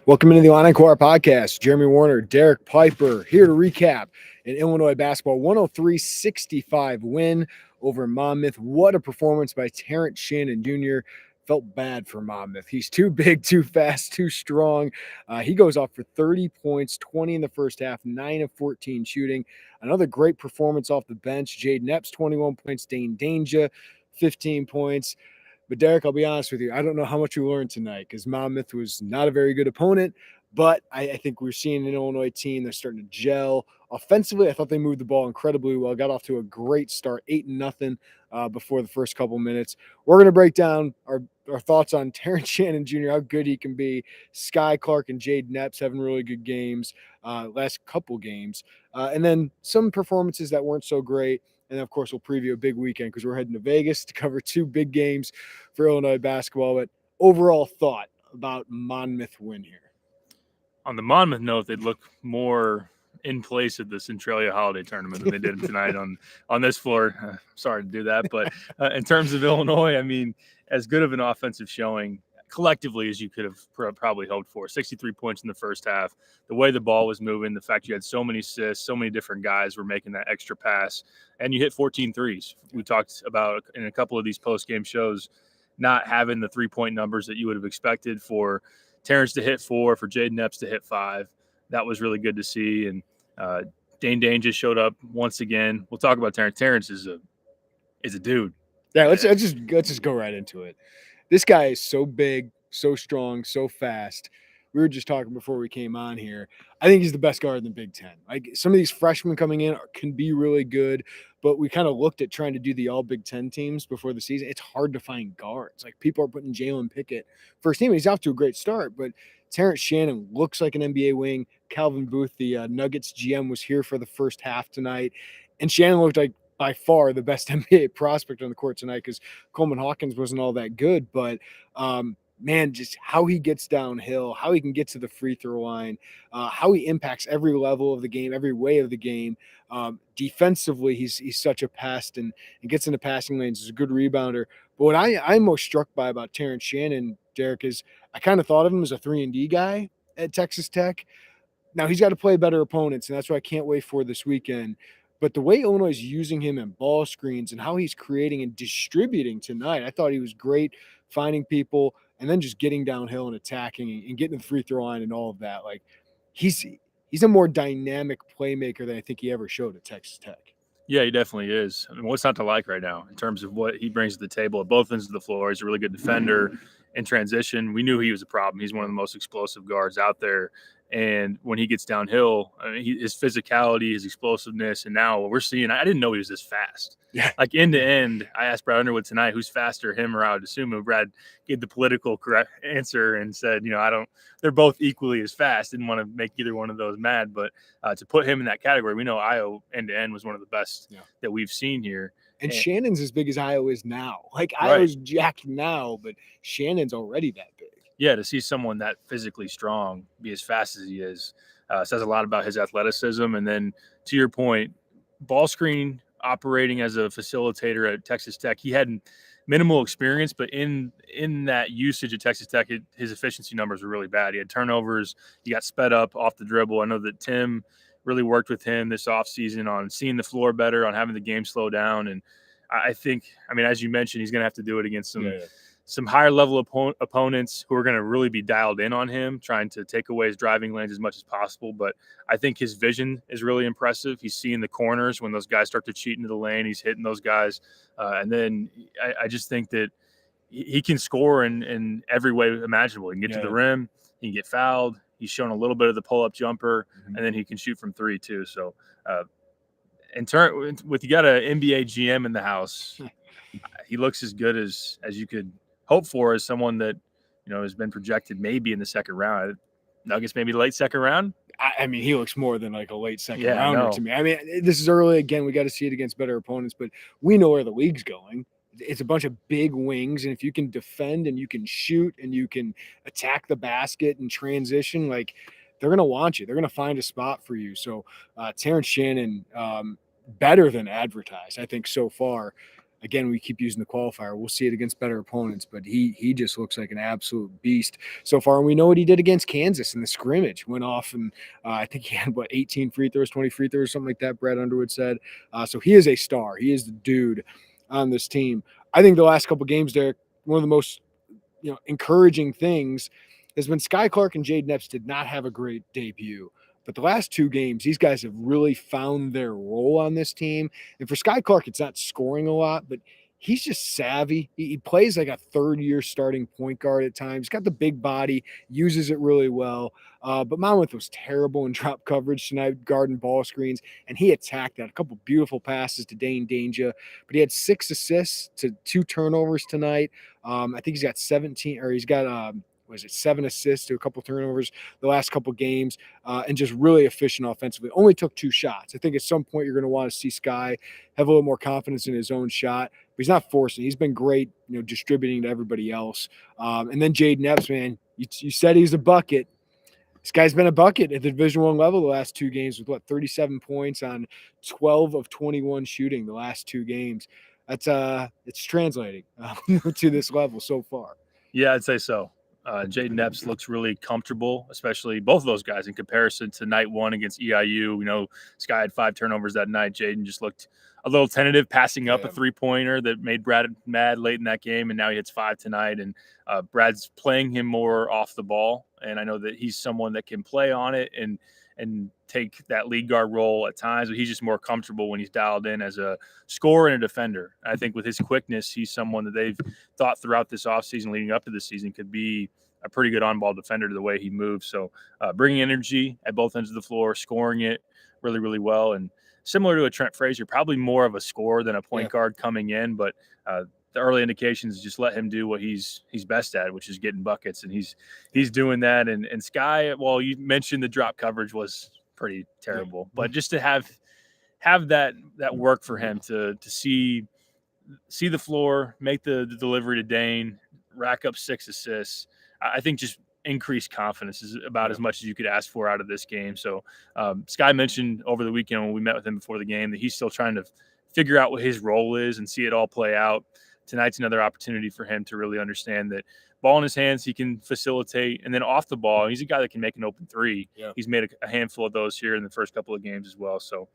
Welcome into the Inquirer podcast. Jeremy Werner, Derek Piper here to recap an Illinois basketball 103-65 win over Monmouth. What a performance by Terrence Shannon Jr. Felt bad for Monmouth. He's too big, too fast, too strong. He goes off for 30 points, 20 in the first half, 9 of 14 shooting. Another great performance off the bench. Jade Neps, 21 points. Dane Danger, 15 points. But Derek, I'll be honest with you, I don't know how much we learned tonight because Monmouth was not a very good opponent. But I think we're seeing an Illinois team that's starting to gel. Offensively, I thought they moved the ball incredibly well. Got off to a great start, 8-0 before the first couple minutes. We're going to break down our thoughts on Terrence Shannon Jr., how good he can be. Sky Clark and Jade Neps having really good games, last couple games. And then some performances that weren't so great. And of course, we'll preview a big weekend because we're heading to Vegas to cover two big games for Illinois basketball. But overall thought about Monmouth win here. On the Monmouth note, they'd look more in place at the Centralia Holiday Tournament than they did tonight on this floor. Sorry to do that, but in terms of Illinois, I mean, as good of an offensive showing collectively as you could have probably hoped for. 63 points in the first half. The way the ball was moving, the fact you had so many assists, so many different guys were making that extra pass, and you hit 14 threes. We talked about in a couple of these post-game shows not having the three-point numbers that you would have expected for Terrence to hit 4, for Jaden Epps to hit 5. That was really good to see. And Dane just showed up once again. We'll talk about Terrence. Terrence is a dude. Yeah, let's just go right into it. This guy is so big, so strong, so fast. We were just talking before we came on here. I think he's the best guard in the Big Ten. Like some of these freshmen coming in can be really good, but we kind of looked at trying to do the all Big Ten teams before the season. It's hard to find guards. Like people are putting Jalen Pickett first team. He's off to a great start, but Terrence Shannon looks like an NBA wing. Calvin Booth, the Nuggets GM, was here for the first half tonight, and Shannon looked like by far the best NBA prospect on the court tonight because Coleman Hawkins wasn't all that good. But man, just how he gets downhill, how he can get to the free throw line, how he impacts every level of the game, every way of the game. Defensively, he's such a pest and gets into passing lanes. He's a good rebounder. But what I'm most struck by about Terrence Shannon, Derek, is I kind of thought of him as a 3-and-D guy at Texas Tech. Now he's got to play better opponents, and that's what I can't wait for this weekend. But the way Illinois is using him in ball screens and how he's creating and distributing tonight, I thought he was great finding people and then just getting downhill and attacking and getting the free throw line and all of that. Like he's a more dynamic playmaker than I think he ever showed at Texas Tech. Yeah, he definitely is. I mean, what's not to like right now in terms of what he brings to the table at both ends of the floor? He's a really good defender in transition. We knew he was a problem. He's one of the most explosive guards out there. And when he gets downhill, I mean, his physicality, his explosiveness, and now we're seeing – I didn't know he was this fast. Yeah. Like end to end, I asked Brad Underwood tonight, who's faster, him or I would assume. Brad gave the political correct answer and said, they're both equally as fast. Didn't want to make either one of those mad. But to put him in that category, we know Io end to end was one of the best that we've seen here. And Shannon's as big as Io is now. Like Right. Io's jacked now, but Shannon's already that big. Yeah, to see someone that physically strong be as fast as he is says a lot about his athleticism. And then to your point, ball screen operating as a facilitator at Texas Tech, he had minimal experience, but in that usage at Texas Tech, his efficiency numbers were really bad. He had turnovers. He got sped up off the dribble. I know that Tim really worked with him this offseason on seeing the floor better, on having the game slow down. And I think, as you mentioned, he's going to have to do it against some higher level opponents who are going to really be dialed in on him, trying to take away his driving lanes as much as possible. But I think his vision is really impressive. He's seeing the corners when those guys start to cheat into the lane. He's hitting those guys. And then I just think that he can score in every way imaginable. He can get to the rim. He can get fouled. He's shown a little bit of the pull-up jumper, and then he can shoot from 3 too. So you got an NBA GM in the house, he looks as good as you could hope for as someone that has been projected maybe in the second round. Nuggets maybe late second round. He looks more than like a late second rounder to me. This is early. Again, we got to see it against better opponents, but we know where the league's going. It's a bunch of big wings, and if you can defend and you can shoot and you can attack the basket and transition, like they're going to want you. They're going to find a spot for you. So Terrence Shannon, better than advertised, I think, so far. again, we keep using the qualifier. We'll see it against better opponents, but he just looks like an absolute beast so far. And we know what he did against Kansas in the scrimmage. Went off and I think he had 18 free throws, 20 free throws, something like that. Brad Underwood said. So he is a star. He is the dude on this team. I think the last couple games, Derek, one of the most encouraging things has been Sky Clark and Jaden Epps did not have a great debut. But the last two games, these guys have really found their role on this team. And for Sky Clark, it's not scoring a lot, but he's just savvy. He plays like a third-year starting point guard at times. He's got the big body, uses it really well. But Monmouth was terrible in drop coverage tonight, guarding ball screens, and he attacked that. A couple beautiful passes to Dane Danger, but he had 6 assists to 2 turnovers tonight. I think he's got 17, or he's got 7 assists to a couple turnovers the last couple games, and just really efficient offensively. Only took 2 shots. I think at some point you're going to want to see Sky have a little more confidence in his own shot, but he's not forcing. He's been great, distributing to everybody else. And then Jaden Epps, man, you said he's a bucket. This guy's been a bucket at the Division I level the last 2 games with 37 points on 12 of 21 shooting the last 2 games. That's it's translating to this level so far. Yeah, I'd say so. Jaden Epps looks really comfortable, especially both of those guys in comparison to night 1 against EIU. Sky had 5 turnovers that night. Jaden just looked a little tentative, passing up a 3-pointer that made Brad mad late in that game, and now he hits 5 tonight. And Brad's playing him more off the ball, and I know that he's someone that can play on it and take that lead guard role at times, but he's just more comfortable when he's dialed in as a scorer and a defender. I think with his quickness, he's someone that they've thought throughout this offseason leading up to this season could be a pretty good on-ball defender to the way he moves. So bringing energy at both ends of the floor, scoring it really, really well. And similar to a Trent Frazier, probably more of a scorer than a point guard coming in, but the early indications just let him do what he's best at, which is getting buckets, and he's doing that. And Sky, well, you mentioned the drop coverage was pretty terrible, but just to have that work for him to see the floor, make the delivery to Dane, rack up 6 assists, I think just increased confidence is about as much as you could ask for out of this game. So Sky mentioned over the weekend when we met with him before the game that he's still trying to figure out what his role is and see it all play out. Tonight's another opportunity for him to really understand that ball in his hands, he can facilitate. And then off the ball, he's a guy that can make an open 3. Yeah. He's made a handful of those here in the first couple of games as well. So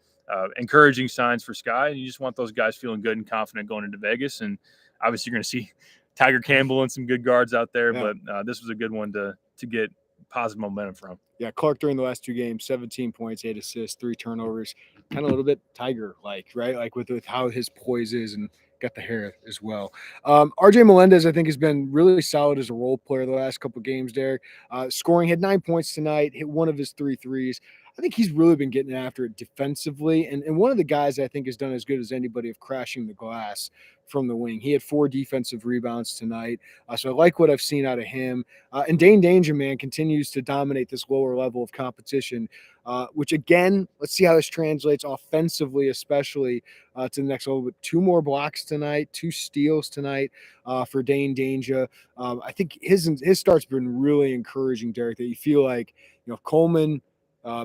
encouraging signs for Sky. You just want those guys feeling good and confident going into Vegas. And obviously you're going to see Tiger Campbell and some good guards out there, but this was a good one to get positive momentum from. Yeah, Clark during the last 2 games, 17 points, 8 assists, 3 turnovers, kind of a little bit Tiger-like, right? Like with how his poise is, and got the hair as well. RJ Melendez, I think, has been really solid as a role player the last couple of games, Derek. Scoring, had 9 points tonight, hit 1 of his 3 threes. I think he's really been getting after it defensively. And one of the guys I think has done as good as anybody of crashing the glass from the wing. He had 4 defensive rebounds tonight. So I like what I've seen out of him. And Dane Danger, man, continues to dominate this lower level of competition, which, again, let's see how this translates offensively, especially to the next level. But 2 more blocks tonight, 2 steals tonight for Dane Danger. I think his start's been really encouraging, Derek, that you feel like, if Coleman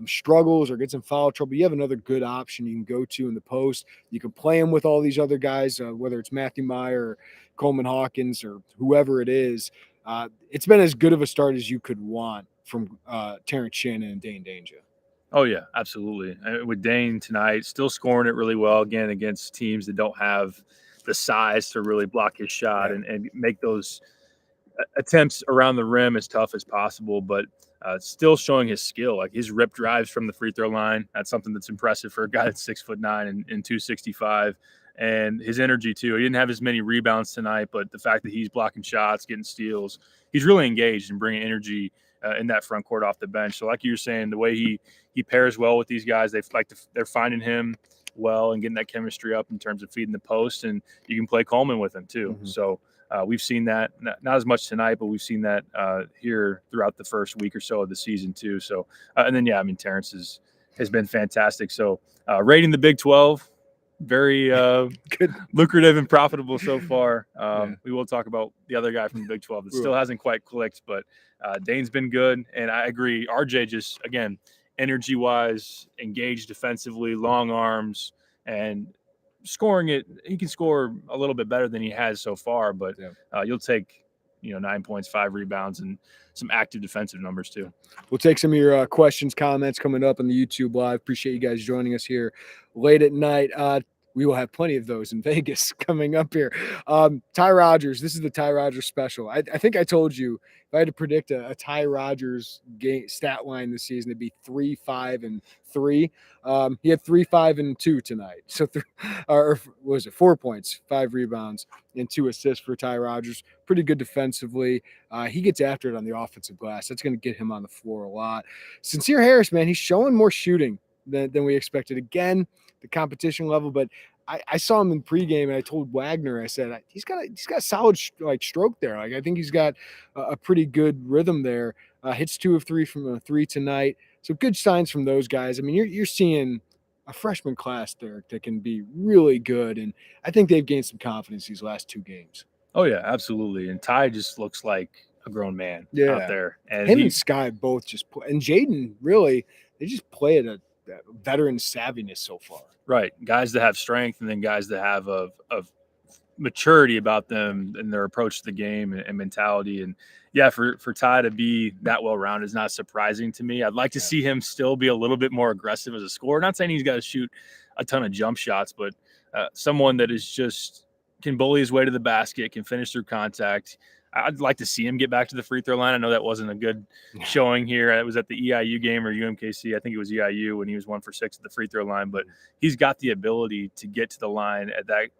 struggles or gets in foul trouble, you have another good option you can go to in the post. You can play him with all these other guys, whether it's Matthew Meyer or Coleman Hawkins or whoever it is. It's been as good of a start as you could want from Terrence Shannon and Dane Danger. Oh, yeah, absolutely. With Dane tonight, still scoring it really well, again, against teams that don't have the size to really block his shot and make those attempts around the rim as tough as possible, but still showing his skill. Like his rip drives from the free throw line, that's something that's impressive for a guy that's 6'9" and 265. And his energy too. He didn't have as many rebounds tonight, but the fact that he's blocking shots, getting steals, he's really engaged and bringing energy in that front court off the bench. So like you were saying, the way he pairs well with these guys, they're finding him well and getting that chemistry up in terms of feeding the post, and you can play Coleman with him too. Mm-hmm. So we've seen that, not as much tonight, but we've seen that here throughout the first week or so of the season too. So, and then, Terrence has been fantastic. So rating the Big 12, very good, lucrative and profitable so far. We will talk about the other guy from the Big 12 that still hasn't quite clicked, but Dane's been good. And I agree. RJ just, again, energy-wise, engaged defensively, long arms, and scoring it, he can score a little bit better than he has so far, but you'll take 9 points, 5 rebounds, and some active defensive numbers too. We'll take some of your questions, comments coming up on the YouTube Live. Appreciate you guys joining us here late at night. We will have plenty of those in Vegas coming up here. Ty Rodgers, this is the Ty Rodgers special. I think I told you if I had to predict a Ty Rodgers game stat line this season, it'd be 3, 5, and 3. He had 3, 5, and 2 tonight. So, or what was it, 4 points, 5 rebounds, and 2 assists for Ty Rodgers. Pretty good defensively. He gets after it on the offensive glass. That's going to get him on the floor a lot. Sincere Harris, man, he's showing more shooting than we expected. Again, the competition level, but I saw him in pregame, and I told Wagner, I said he's got a solid stroke there. Like, I think he's got a pretty good rhythm there. Hits 2 of 3 from a 3 tonight. So good signs from those guys. I mean, you're seeing a freshman class there that can be really good, and I think they've gained some confidence these last 2 games. Oh yeah, absolutely. And Ty just looks like a grown man out there. And him and Sky both just play, and Jaden really, they just play at a veteran savviness so far. Right. Guys that have strength, and then guys that have of maturity about them and their approach to the game and mentality. And yeah, for Ty to be that well-rounded is not surprising to me. I'd like to see him still be a little bit more aggressive as a scorer. Not saying he's got to shoot a ton of jump shots, but someone that is just can bully his way to the basket, can finish through contact. I'd like to see him get back to the free throw line. I know that wasn't a good showing here. It was at the EIU game or UMKC. I think it was EIU when he was 1 for 6 at the free throw line. But he's got the ability to get to the line at that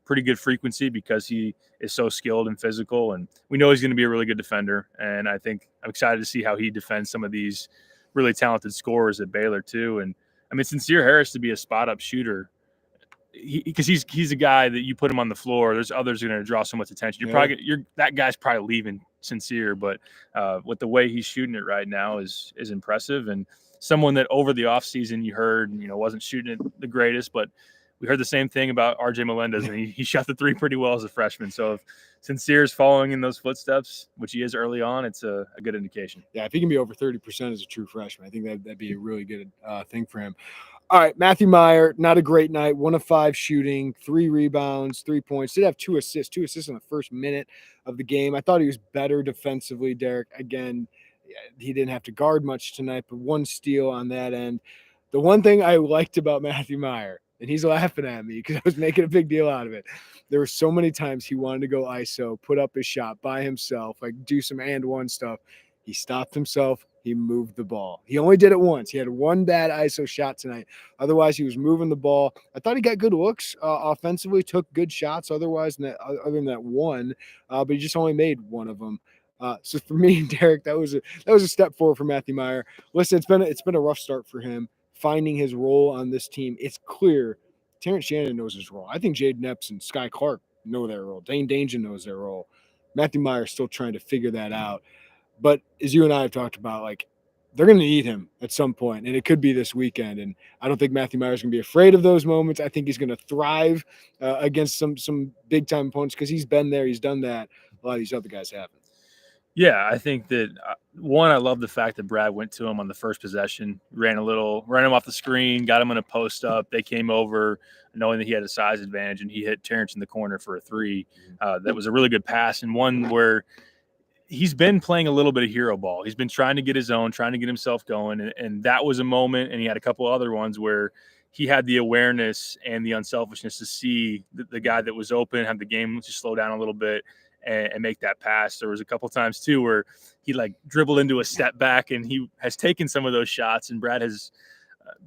pretty good frequency because he is so skilled and physical. And we know he's going to be a really good defender. And I think I'm excited to see how he defends some of these really talented scorers at Baylor too. And I mean, Sincere Harris to be a spot-up shooter, because he's a guy that you put him on the floor, there's others are going to draw so much attention. That guy's probably leaving Sincere, but with the way he's shooting it right now is impressive. And someone that over the offseason you heard, wasn't shooting it the greatest, but we heard the same thing about RJ Melendez, and he shot the 3 pretty well as a freshman. So if Sincere is following in those footsteps, which he is early on, it's a good indication. Yeah, if he can be over 30% as a true freshman, I think that'd be a really good thing for him. All right, Matthew Meyer, not a great night. 1 of 5 shooting, 3 rebounds, 3 points. Did have 2 assists. 2 assists in the first minute of the game. I thought he was better defensively, Derek. Again, he didn't have to guard much tonight, but 1 steal on that end. The one thing I liked about Matthew Meyer, and he's laughing at me because I was making a big deal out of it. There were so many times he wanted to go ISO, put up his shot by himself, like do some and one stuff. He stopped himself. He moved the ball. He only did it once. He had 1 bad ISO shot tonight. Otherwise, he was moving the ball. I thought he got good looks offensively, took good shots. Other than that 1, but he just only made 1 of them. So for me, Derek, that was a step forward for Matthew Meyer. Listen, it's been a rough start for him finding his role on this team. It's clear Terrence Shannon knows his role. I think Jaden Epps and Sky Clark know their role. Dane Danger knows their role. Matthew Meyer is still trying to figure that out. But as you and I have talked about, like, they're going to need him at some point, and it could be this weekend. And I don't think Matthew Meyer is going to be afraid of those moments. I think he's going to thrive against some big-time opponents because he's been there. He's done that. A lot of these other guys haven't. Yeah, I think that, one, I love the fact that Brad went to him on the first possession, ran him off the screen, got him in a post-up. They came over knowing that he had a size advantage, and he hit Terrence in the corner for a 3. That was a really good pass, and one where – he's been playing a little bit of hero ball. He's been trying to get his own, trying to get himself going. And that was a moment. And he had a couple other ones where he had the awareness and the unselfishness to see the guy that was open, have the game just slow down a little bit and make that pass. There was a couple times too, where he dribbled into a step back, and he has taken some of those shots, and Brad has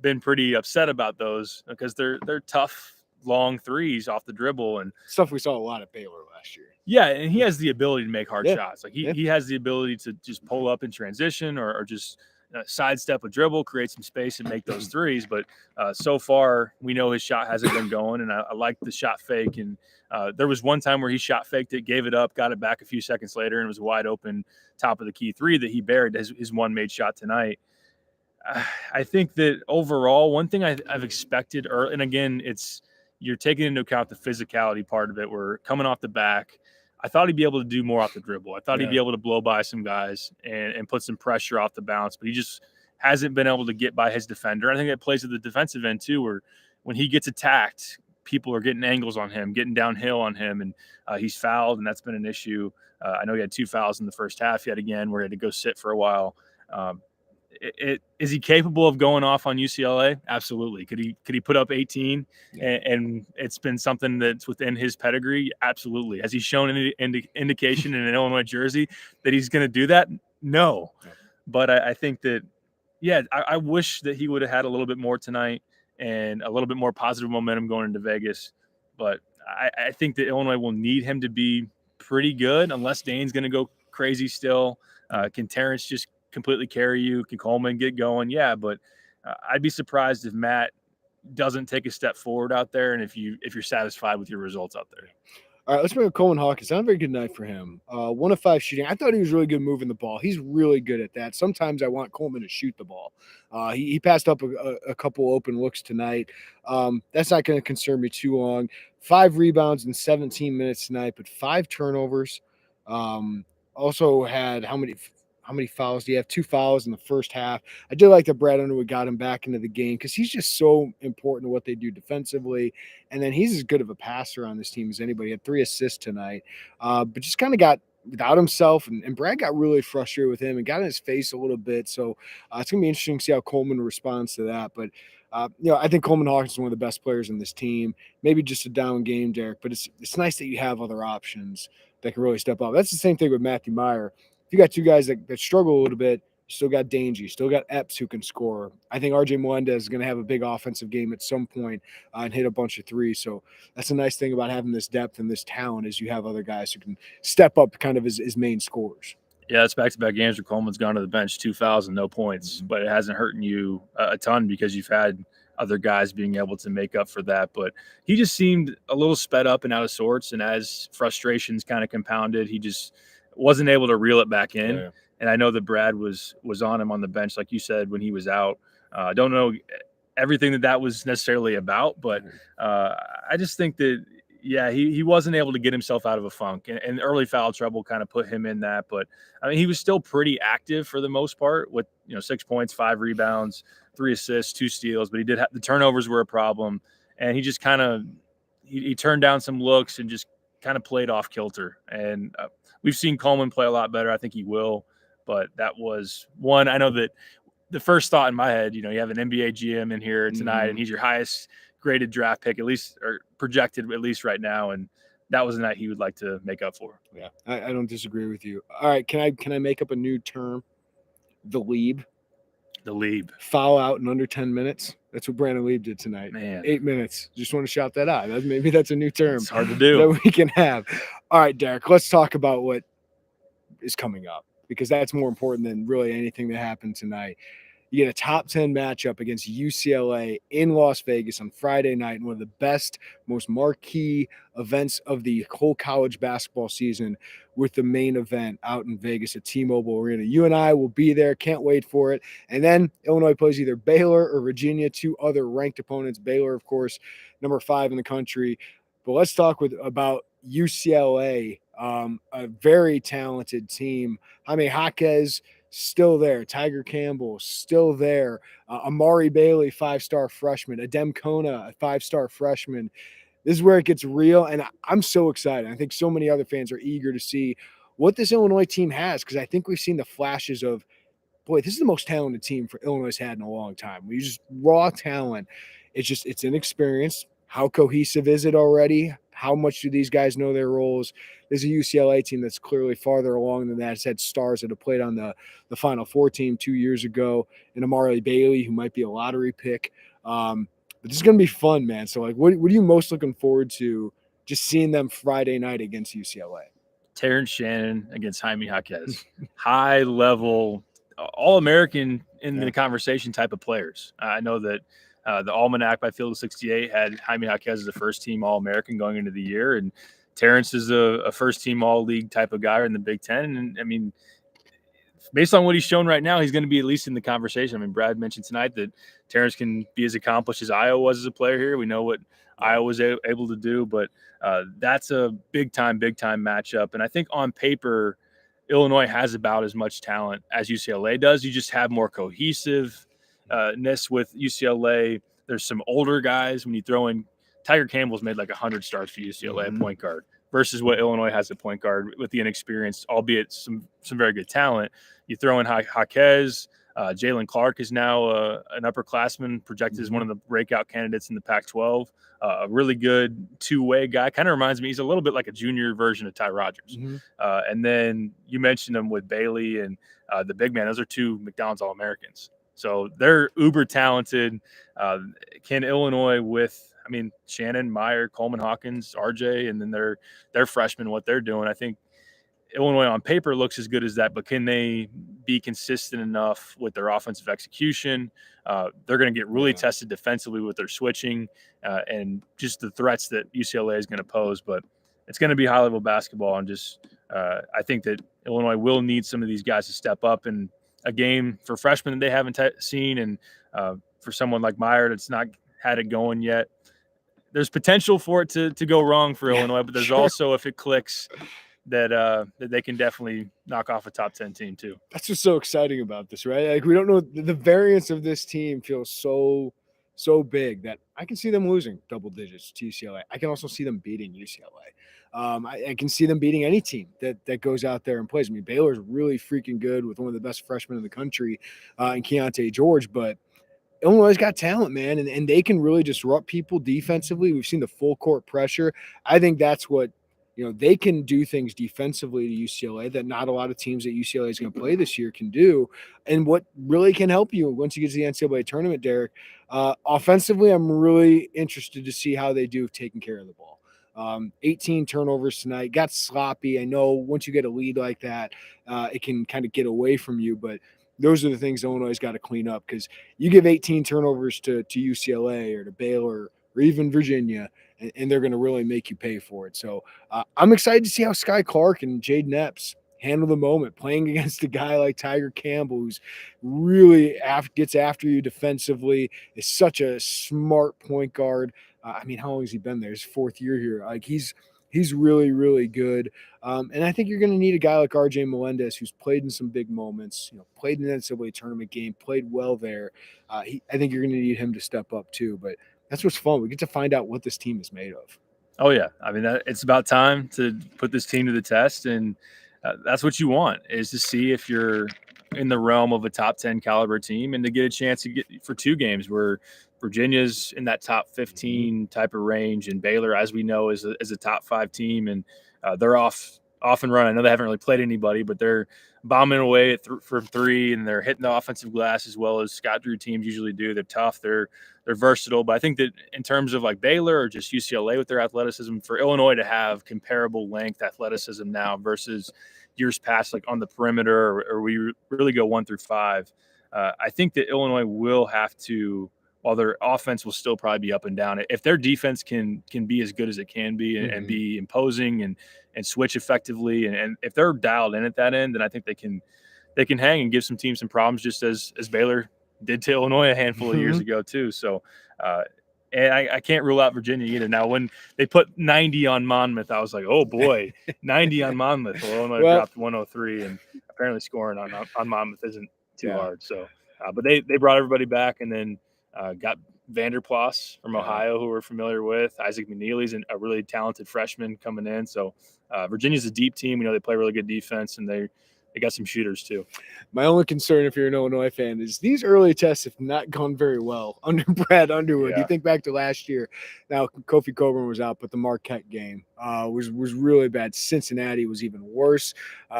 been pretty upset about those because they're tough, long threes off the dribble and stuff we saw a lot at Baylor last year. Yeah, and he has the ability to make hard shots. He has the ability to just pull up in transition or just sidestep a dribble, create some space, and make those threes. But so far, we know his shot hasn't been going, and I like the shot fake. And there was one time where he shot faked it, gave it up, got it back a few seconds later, and it was a wide open top of the key 3 that he buried his 1 made shot tonight. I think that overall, one thing I've expected, and again, you're taking into account the physicality part of it. We're coming off the back. I thought he'd be able to do more off the dribble. I thought he'd be able to blow by some guys and put some pressure off the bounce, but he just hasn't been able to get by his defender. I think that plays at the defensive end too, where when he gets attacked, people are getting angles on him, getting downhill on him, and he's fouled, and that's been an issue. I know he had 2 fouls in the first half yet again, where he had to go sit for a while. Is he capable of going off on UCLA? Absolutely. Could he put up 18? Yeah. And it's been something that's within his pedigree? Absolutely. Has he shown any indication in an Illinois jersey that he's going to do that? No. Yeah. But I think that, yeah, I wish that he would have had a little bit more tonight and a little bit more positive momentum going into Vegas. But I think that Illinois will need him to be pretty good unless Dane's going to go crazy still. Can Terrence just completely carry you? Can Coleman get going? Yeah, but I'd be surprised if Matt doesn't take a step forward out there, and if you're satisfied with your results out there. All right, let's bring up Coleman Hawkins. Not a very good night for him. 1 of 5 shooting. I thought he was really good moving the ball. He's really good at that. Sometimes I want Coleman to shoot the ball. He passed up a couple open looks tonight. That's not going to concern me too long. 5 rebounds in 17 minutes tonight, but 5 turnovers. Also had how many fouls do you have? 2 fouls in the first half. I do like that Brad Underwood got him back into the game because he's just so important to what they do defensively. And then he's as good of a passer on this team as anybody. He had 3 assists tonight, but just kind of got without himself. And Brad got really frustrated with him and got in his face a little bit. So it's going to be interesting to see how Coleman responds to that. But, I think Coleman Hawkins is one of the best players in this team. Maybe just a down game, Derek, but it's nice that you have other options that can really step up. That's the same thing with Matthew Meyer. If you got 2 guys that struggle a little bit, you still got Dangy, you still got Epps who can score. I think RJ Melendez is going to have a big offensive game at some point and hit a bunch of threes. So that's a nice thing about having this depth and this talent is you have other guys who can step up kind of as main scorers. Yeah, it's back-to-back games where Coleman's gone to the bench, 2 fouls and no points, but it hasn't hurting you a ton because you've had other guys being able to make up for that. But he just seemed a little sped up and out of sorts, and as frustrations kind of compounded, he just – wasn't able to reel it back in. Yeah. And I know that Brad was on him on the bench, like you said, when he was out. Don't know everything that was necessarily about, but I just think that, yeah, he wasn't able to get himself out of a funk, and early foul trouble kind of put him in that. But I mean, he was still pretty active for the most part with, 6 points, 5 rebounds, 3 assists, 2 steals, but he did the turnovers were a problem. And he just kind of, he turned down some looks and just kind of played off kilter. And we've seen Coleman play a lot better. I think he will, but that was one. I know that the first thought in my head, you have an NBA GM in here tonight, and he's your highest graded draft pick, at least, or projected at least right now. And that was a night he would like to make up for. Yeah, I don't disagree with you. All right, can I make up a new term? The Lieb. The Lieb. Foul out in under 10 minutes. That's what Brandon Lieb did tonight. Man. 8 minutes. Just want to shout that out. Maybe that's a new term. It's hard to do. That we can have. All right, Derek, let's talk about what is coming up because that's more important than really anything that happened tonight. You get a top 10 matchup against UCLA in Las Vegas on Friday night in one of the best, most marquee events of the whole college basketball season with the main event out in Vegas at T-Mobile Arena. You and I will be there. Can't wait for it. And then Illinois plays either Baylor or Virginia, 2 other ranked opponents. Baylor, of course, number 5 in the country. But let's talk about UCLA, a very talented team. Jaime Jaquez, still there. Tiger Campbell, still there. Amari Bailey, 5-star freshman. Adem Kona, a 5-star freshman. This is where it gets real, and I'm so excited. I think so many other fans are eager to see what this Illinois team has because I think we've seen the flashes of, boy, this is the most talented team for Illinois had in a long time. We just raw talent. It's inexperienced. How cohesive is it already? How much do these guys know their roles? There's a UCLA team that's clearly farther along than that. It's had stars that have played on the Final Four team 2 years ago, and Amari Bailey, who might be a lottery pick. But this is going to be fun, man. So, what are you most looking forward to just seeing them Friday night against UCLA? Terrence Shannon against Jaime Jaquez. High-level, All-American in the conversation type of players. I know that the Almanac by Field of 68 had Jaime Jaquez as a first-team All-American going into the year, and Terrence is a first-team All-League type of guy in the Big Ten. And, I mean, based on what he's shown right now, he's going to be at least in the conversation. I mean, Brad mentioned tonight that Terrence can be as accomplished as Iowa was as a player here. We know what Iowa was able to do, but that's a big-time matchup. And I think on paper, Illinois has about as much talent as UCLA does. You just have more cohesiveness with UCLA. There's some older guys when you throw in Tiger Campbell's made like 100 starts for UCLA at point guard versus what Illinois has at point guard with the inexperienced, albeit some very good talent. You throw in Jaquez. Jalen Clark is now an upperclassman, projected as one of the breakout candidates in the Pac-12. A really good two-way guy. Kind of reminds me, he's a little bit like a junior version of Ty Rodgers. And then you mentioned him with Bailey and the big man. Those are two McDonald's All-Americans. So they're uber talented. Can Illinois with, I mean, Shannon, Meyer, Coleman Hawkins, RJ, and then their freshmen, what they're doing, I think Illinois on paper looks as good as that, but can they be consistent enough with their offensive execution? They're going to get really tested defensively with their switching and just the threats that UCLA is going to pose. But it's going to be high-level basketball, and just I think that Illinois will need some of these guys to step up in a game for freshmen that they haven't seen, and for someone like Meyer that's not had it going yet. There's potential for it to go wrong for Illinois, but there's also, if it clicks, that they can definitely knock off a top 10 team too. That's what's so exciting about this, right? Like, we don't know, the variance of this team feels so big that I can see them losing double digits to UCLA. I can also see them beating UCLA. I can see them beating any team that goes out there and plays. I mean, Baylor's really freaking good with one of the best freshmen in the country in Keontae George, but Illinois' got talent, man, and they can really disrupt people defensively. We've seen the full court pressure. I think that's what, they can do things defensively to UCLA that not a lot of teams that UCLA is going to play this year can do. And what really can help you once you get to the NCAA tournament, Derek, offensively, I'm really interested to see how they do taking care of the ball. 18 turnovers tonight, got sloppy. I know once you get a lead like that, it can kind of get away from you, but those are the things Illinois has got to clean up, because you give 18 turnovers to UCLA or to Baylor or even Virginia, and they're going to really make you pay for it. So I'm excited to see how Sky Clark and Jaden Epps handle the moment, playing against a guy like Tiger Campbell, who's really gets after you defensively, is such a smart point guard. I mean, how long has he been there? His fourth year here. Like, he's really, really good. And I think you're going to need a guy like RJ Melendez, who's played in some big moments, played in the NCAA tournament game, played well there. I think you're going to need him to step up too. But that's what's fun. We get to find out what this team is made of. Oh, yeah. I mean, it's about time to put this team to the test. And that's what you want, is to see if you're in the realm of a top 10 caliber team, and to get a chance to get for two games where Virginia's in that top 15 type of range, and Baylor, as we know, is a top 5 team, and they're off and running. I know they haven't really played anybody, but they're bombing away from three, and they're hitting the offensive glass as well as Scott Drew teams usually do. They're tough. They're versatile. But I think that in terms of like Baylor or just UCLA with their athleticism, for Illinois to have comparable length athleticism now versus years past, like on the perimeter, or we really go 1 through 5, I think that Illinois will have to, while their offense will still probably be up and down, if their defense can be as good as it can be and be imposing and switch effectively, and if they're dialed in at that end, then I think they can hang and give some teams some problems, just as Baylor did to Illinois a handful of years ago too. So and I can't rule out Virginia either. Now, when they put 90 on Monmouth, I was like, oh boy, 90 on Monmouth. Well, Illinois dropped 103, and apparently scoring on Monmouth isn't too hard. So, but they brought everybody back, and then got Vanderplas from Ohio, who we're familiar with. Isaac McNeely's a really talented freshman coming in. So Virginia's a deep team. They play really good defense, and they got some shooters too. My only concern, if you're an Illinois fan, is these early tests have not gone very well under Brad Underwood. You think back to last year. Now, Kofi Coburn was out, but the Marquette game was really bad. Cincinnati was even worse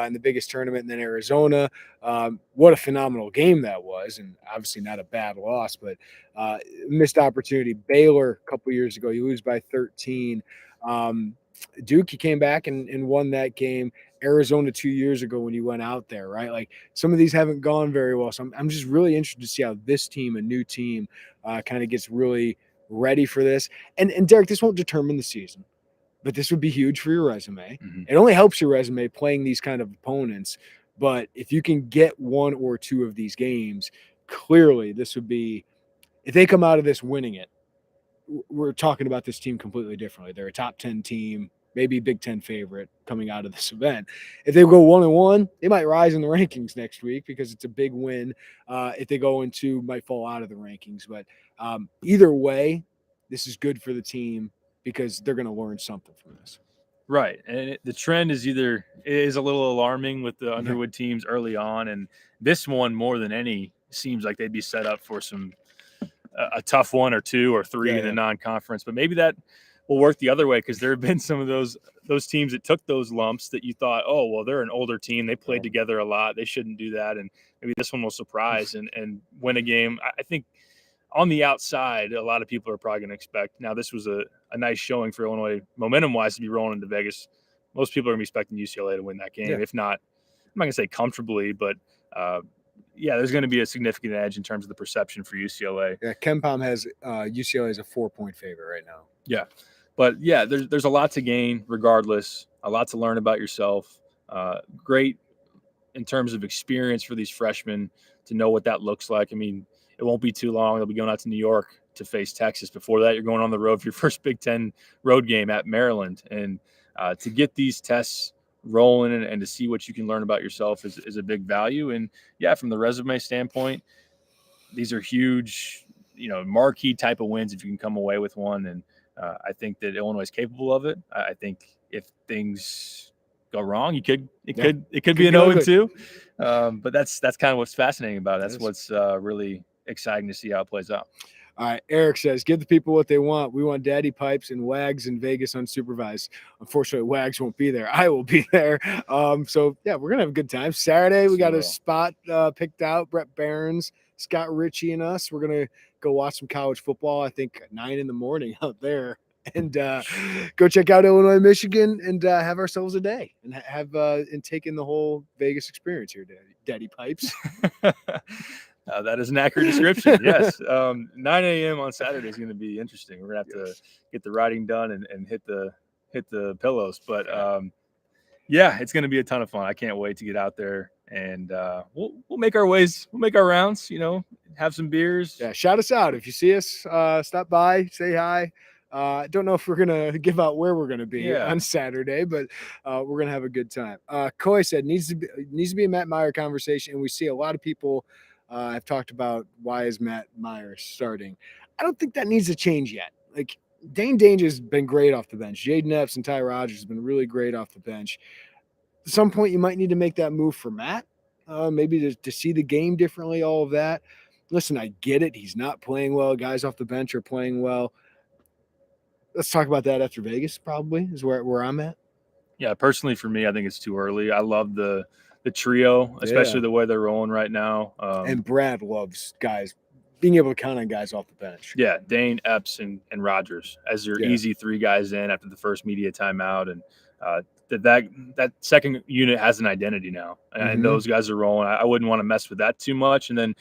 in the biggest tournament, and then Arizona. What a phenomenal game that was, and obviously not a bad loss, but missed opportunity. Baylor a couple years ago, you lose by 13. Duke, he came back and won that game. Arizona 2 years ago when you went out there, right? Like, some of these haven't gone very well. So I'm just really interested to see how this team, a new team, kind of gets really ready for this. And Derek, this won't determine the season, but this would be huge for your resume. It only helps your resume playing these kind of opponents. But if you can get 1 or 2 of these games, clearly this would be, if they come out of this winning it, we're talking about this team completely differently. They're a top 10 team, maybe Big Ten favorite coming out of this event. If they go 1-1, they might rise in the rankings next week because it's a big win. If they go 2, might fall out of the rankings. But either way, this is good for the team. because they're going to learn something from this. Right, and the trend is a little alarming with the Underwood teams early on, and this one more than any seems like they'd be set up for a tough 1 or 2 or 3 in the non-conference. But maybe that will work the other way, because there have been some of those teams that took those lumps that you thought, oh well, they're an older team, they played together a lot, they shouldn't do that, and maybe this one will surprise and win a game. I think on the outside, a lot of people are probably going to expect. Now, this was a nice showing for Illinois, momentum-wise, to be rolling into Vegas. Most people are going to be expecting UCLA to win that game, if not, I'm not going to say comfortably, but there's going to be a significant edge in terms of the perception for UCLA. Yeah, KenPom has UCLA as a 4-point favorite right now. Yeah, but yeah, there's a lot to gain regardless, a lot to learn about yourself. Great in terms of experience for these freshmen to know what that looks like. I mean, it won't be too long. They'll be going out to New York to face Texas. Before that, you're going on the road for your first Big Ten road game at Maryland. And to get these tests rolling and to see what you can learn about yourself is a big value. And yeah, from the resume standpoint, these are huge, marquee type of wins if you can come away with one. And I think that Illinois is capable of it. I think if things go wrong, it could be an 0-2. But that's kind of what's fascinating about it. That's what's really exciting to see how it plays out. All right, Eric says, give the people what they want. We want daddy pipes and Wags in Vegas unsupervised. Unfortunately, Wags won't be there. I will be there. So, yeah, we're going to have a good time. Saturday, we got a spot picked out. Brett Barons, Scott Ritchie, and us. We're going to go watch some college football, I think, at 9 in the morning out there. And go check out Illinois, Michigan, and have ourselves a day and and take in the whole Vegas experience here, daddy pipes. That is an accurate description. Yes. 9 a.m. on Saturday is going to be interesting. We're going to have to get the writing done and hit the pillows. But it's going to be a ton of fun. I can't wait to get out there, and we'll make our ways. We'll make our rounds. Have some beers. Yeah, shout us out if you see us. Stop by, say hi. I don't know if we're going to give out where we're going to be on Saturday, but we're going to have a good time. Coy said needs to be a Matt Meyer conversation, and we see a lot of people have talked about why is Matt Meyer starting. I don't think that needs to change yet. Like, Dane Danger has been great off the bench. Jaden Epps and Ty Rogers has been really great off the bench. At some point, you might need to make that move for Matt, maybe to see the game differently, all of that. Listen, I get it. He's not playing well. Guys off the bench are playing well. Let's talk about that after Vegas, probably, is where I'm at. Yeah, personally for me, I think it's too early. I love the trio, especially the way they're rolling right now. And Brad loves guys, being able to count on guys off the bench. Yeah, Dane, Epps, and Rogers as your easy 3 guys in after the first media timeout. And that second unit has an identity now. And those guys are rolling. I wouldn't want to mess with that too much. And then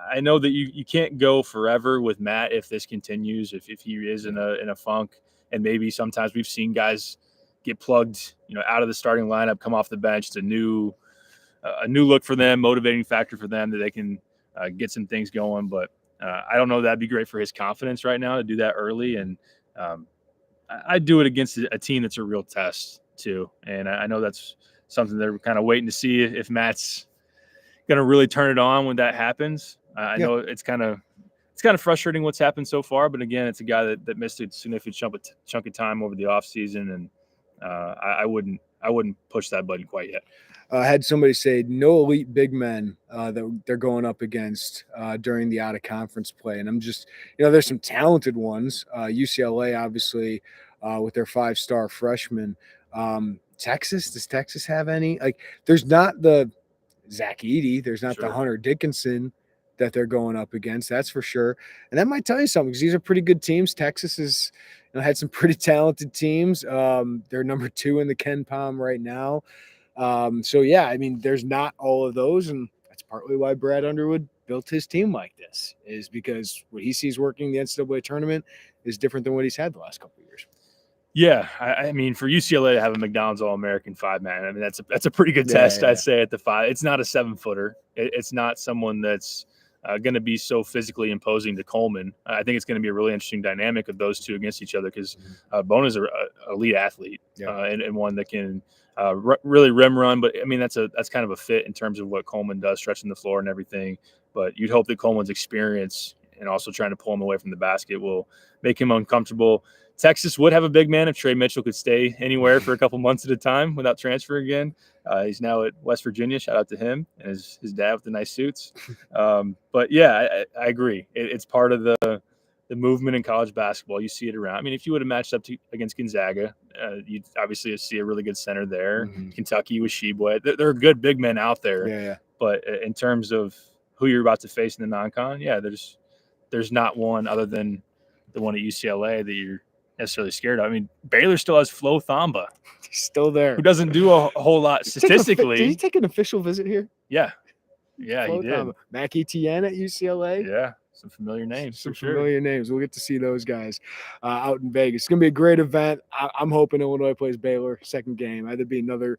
I know that you can't go forever with Matt if this continues, if he is in a funk. And maybe sometimes we've seen guys get plugged, out of the starting lineup, come off the bench. It's a new look for them, motivating factor for them that they can get some things going. But I don't know. That'd be great for his confidence right now to do that early. And I'd do it against a team that's a real test too. And I know that's something they're kind of waiting to see if Matt's going to really turn it on when that happens. I know it's kind of frustrating what's happened so far, but again, it's a guy that missed a significant chunk of time over the offseason, and I wouldn't push that button quite yet. I had somebody say no elite big men that they're going up against during the out-of-conference play. And I'm just, there's some talented ones. UCLA, obviously, with their 5-star freshmen. Texas, does Texas have any? Like, there's not the Zach Edey. There's not the Hunter Dickinson that they're going up against. That's for sure. And that might tell you something, because these are pretty good teams. Texas has had some pretty talented teams. They're number 2 in the KenPom right now. So, yeah, I mean, there's not all of those, and that's partly why Brad Underwood built his team like this, is because what he sees working in the NCAA tournament is different than what he's had the last couple of years. Yeah, I mean, for UCLA to have a McDonald's All-American 5-man, I mean, that's a pretty good test, I'd say, at the 5. It's not a 7-footer. It's not someone that's going to be so physically imposing to Coleman. I think it's going to be a really interesting dynamic of those two against each other, because Bona's an elite athlete and one that can really rim run. But I mean, that's kind of a fit in terms of what Coleman does, stretching the floor and everything. But you'd hope that Coleman's experience and also trying to pull him away from the basket will make him uncomfortable. Texas would have a big man if Trey Mitchell could stay anywhere for a couple months at a time without transfer again. He's now at West Virginia. Shout out to him and his dad with the nice suits. But yeah, I agree. It's part of the movement in college basketball. You see it around. I mean, if you would have matched up against Gonzaga, you'd obviously see a really good center there. Mm-hmm. Kentucky with Sheboy. There are good big men out there. Yeah. But in terms of who you're about to face in the non-con, yeah, there's not one other than the one at UCLA that you're necessarily scared of. I mean, Baylor still has Flo Thamba. He's still there. Who doesn't do a whole lot statistically. Did he take an official visit here? Yeah, he did. Thamba. Mac Etienne at UCLA. Yeah, some familiar names. Familiar names. We'll get to see those guys out in Vegas. It's going to be a great event. I'm hoping Illinois plays Baylor second game. That'd be another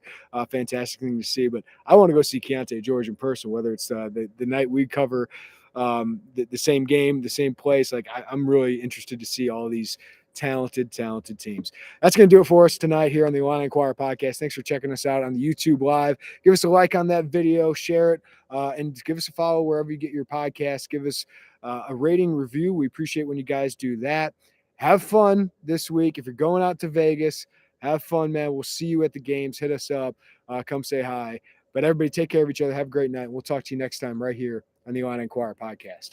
fantastic thing to see. But I want to go see Keontae George in person, whether it's the night we cover the same game, the same place. Like I'm really interested to see all these talented teams. That's going to do it for us tonight here on the Illini Inquirer podcast. Thanks for checking us out on the YouTube live. Give us a like on that video, share it, and give us a follow wherever you get your podcast. Give us a rating, review. We appreciate when you guys do that. Have fun this week. If you're going out to Vegas, have fun, man. We'll see you at the games. Hit us up. Come say hi. But everybody take care of each other. Have a great night. We'll talk to you next time right here on the Illini Inquirer podcast.